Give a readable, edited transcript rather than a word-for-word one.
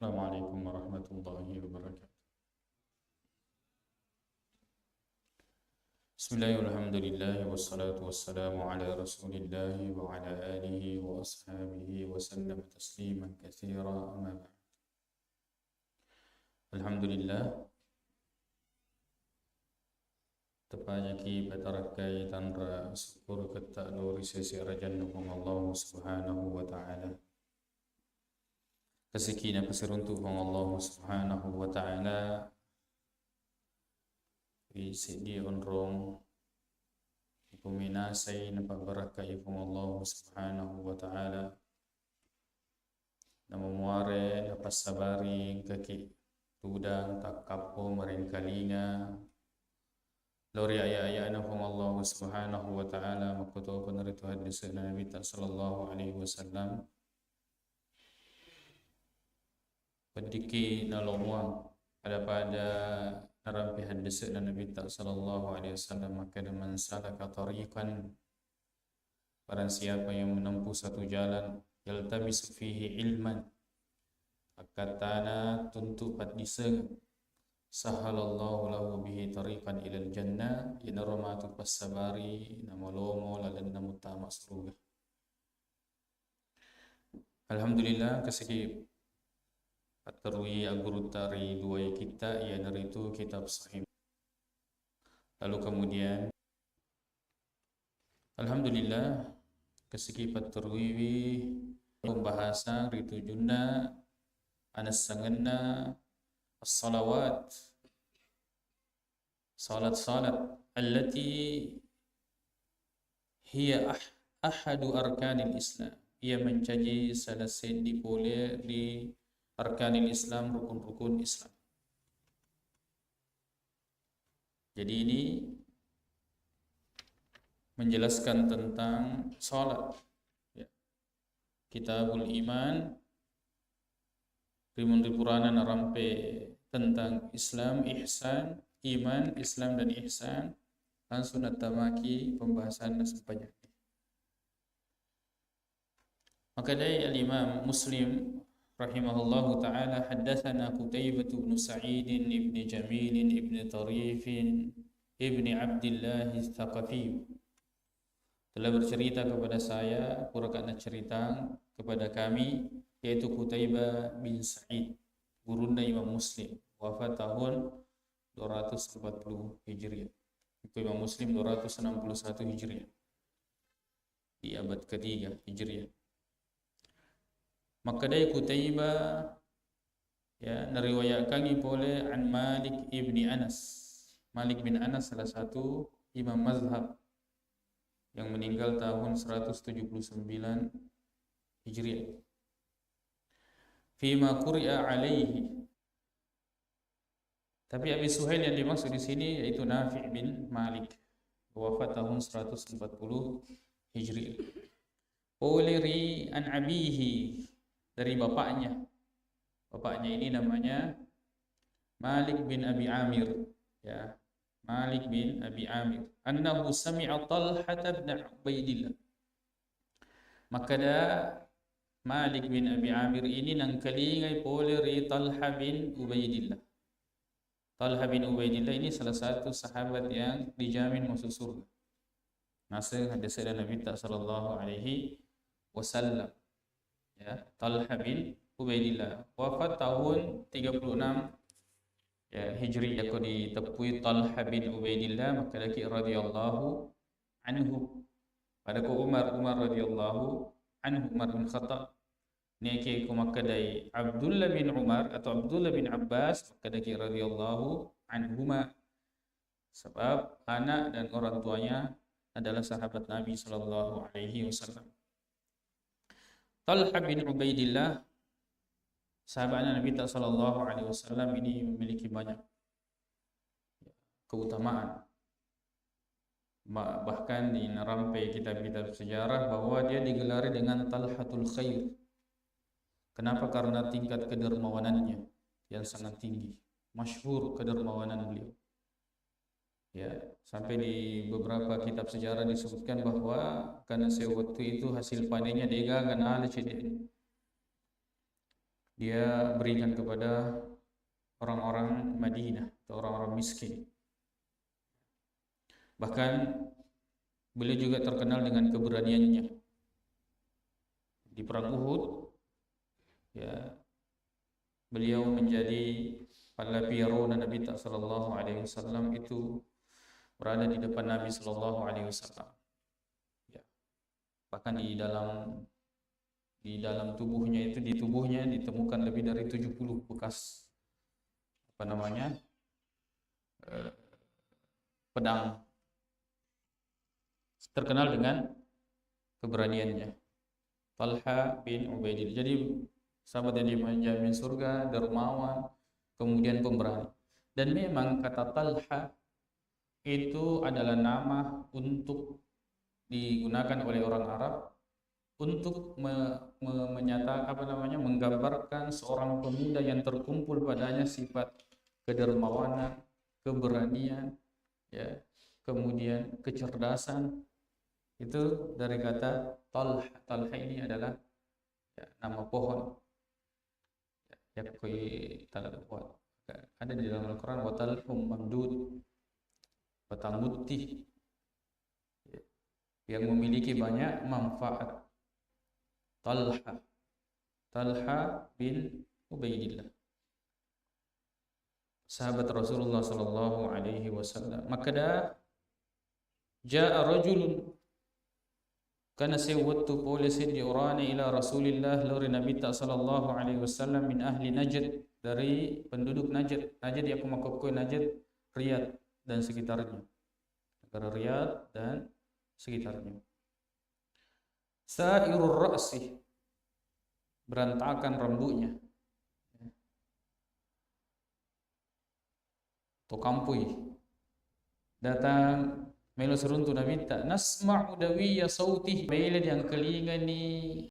Assalamualaikum warahmatullahi wabarakatuh. Bismillahirrahmanirrahim. Wassalatu wassalamu ala Rasulillah wa ala alihi wa ashabihi wa sallam tasliman katsira amma ba'd. Alhamdulillah tepatnya ki batarakai tanra syukur kata nuri sisi rajan Allah subhanahu wa ta'ala. Kesekian pasiruntuk Allah subhanahu wa ta'ala sidi onrong ipuminasay na pagbarakay Allah subhanahu wa ta'ala na mumuare na pasabari kaki tudang takapo maring kalinga lori aya-aya na Allah subhanahu wa ta'ala makuto ko narito hadis na Nabi sallallahu alaihi wasallam pendiki nalongwang pada narampi hadis dan Nabi sallallahu alaihi wasallam maka man salaka tariqan barang siapa yang menempuh satu jalan yaltamis fihi ilman akatana tuntu padiseng sahalallahu lahu bihi tariqan ilal jannah inaromatu pasabari namolomo lalan namutama surga. Alhamdulillah kesiki At-Tarwi Agurutari dua kita ia dari itu kitab sahih. Lalu kemudian alhamdulillah kesiki At-Tarwi pembahasan ritu junna anas sanganna as-salawat salat allati hiya ahadu arkanil Islam. Ia menjadi salah sendi boleh di arkanil Islam, rukun-rukun Islam. Jadi ini menjelaskan tentang salat. Ya. Kitabul Iman, Rimun Ripurana narampe tentang Islam, ihsan, iman, Islam dan ihsan. Langsung natamaki pembahasan sampainya. Maka dari Al-Imam Muslim rahimahullahu ta'ala haddathana Qutaibah bin Sa'id ibn Jamil ibn Tarif ibn Abdullah Al-Thaqafi telah bercerita kepada saya purana cerita kepada kami yaitu Qutaibah bin Sa'id gurunda Imam Muslim wafat tahun 240 Hijriah. Imam Muslim 261 Hijriah di abad ketiga Hijriah. Maka dari Qutaibah ya nariwayatkan oleh an Malik ibni Anas. Malik bin Anas salah satu imam mazhab yang meninggal tahun 179 Hijriah. Fima quri'a alaihi. Tapi Abi Suhail yang dimaksud di sini yaitu Nafi' bin Malik, wafat tahun 140 Hijriah. Oleh an abihi, dari bapaknya. Bapaknya ini namanya Malik bin Abi Amir, ya. Malik bin Abi Amir. Annahu sami'a Talhah bin Ubaidillah. Maka Malik bin Abi Amir ini nang kalingai poleri Talhah bin Ubaidillah. Talhah bin Ubaidillah ini salah satu sahabat yang dijamin masuk surga. Nasir hadis dari Nabi sallallahu alaihi wasallam. Ya, Talhah bin Ubaidillah wafat tahun 36 ya Hijriah. Aku ditepui Talhah bin Ubaidillah maka laki radhiyallahu anhu pada ku Umar radhiyallahu anhu, Umar bin Khattab ni ke ku makadai Abdullah bin Umar atau Abdullah bin Abbas maka laki radhiyallahu anhuma sebab anak dan orang tuanya adalah sahabat Nabi sallallahu alaihi wasallam. Talhah bin Ubaidillah sahabat Nabi sallallahu alaihi wasallam ini memiliki banyak keutamaan. Bahkan di nerampai kitab-kitab sejarah bahwa dia digelari dengan Talhatul Khair. Kenapa? Karena tingkat kedermawanannya yang sangat tinggi. Masyhur kedermawanan beliau. Ya, sampai di beberapa kitab sejarah disebutkan bahwa karena sewaktu itu hasil panennya dia ganal cedek. dia berikan kepada orang-orang Madinah atau orang-orang miskin. Bahkan beliau juga terkenal dengan keberaniannya di perang Uhud. Ya, beliau menjadi palapiarona Nabi sallallahu alaihi wasallam, itu berada di depan Nabi sallallahu alaihi wasallam. Ya, bahkan di dalam tubuhnya itu, di tubuhnya ditemukan lebih dari 70 bekas pedang. Terkenal dengan keberaniannya. Talha bin Ubaidillah. Jadi sahabat yang dijamin surga, dermawan, kemudian pemberani. Dan memang kata Talha itu adalah nama untuk digunakan oleh orang Arab untuk menggambarkan seorang pemuda yang terkumpul padanya sifat kedermawanan, keberanian, ya, kemudian kecerdasan. Itu dari kata Talha. Talha ini adalah ya, nama pohon. Ya, ada di dalam Al-Quran, wa talhum mamdud, batang putih, ya, yang memiliki banyak manfaat. Talha bin Ubaidillah, sahabat Rasulullah sallallahu alaihi wasallam. Maka jaa rajulun kana sewatu polisi di orane ila Rasulillah, lori Nabi sallallahu alaihi wasallam, min ahli Najd, dari penduduk Najd. Najd yang kumakokoi Najd, Riyadh dan sekitarnya, negara Riyadh dan sekitarnya. Sa'irur ra'si, berantakan rambutnya, atau kampui. Datang melo seruntu Nabi, nasma'u dawiya sautih, melo yang kelinga ni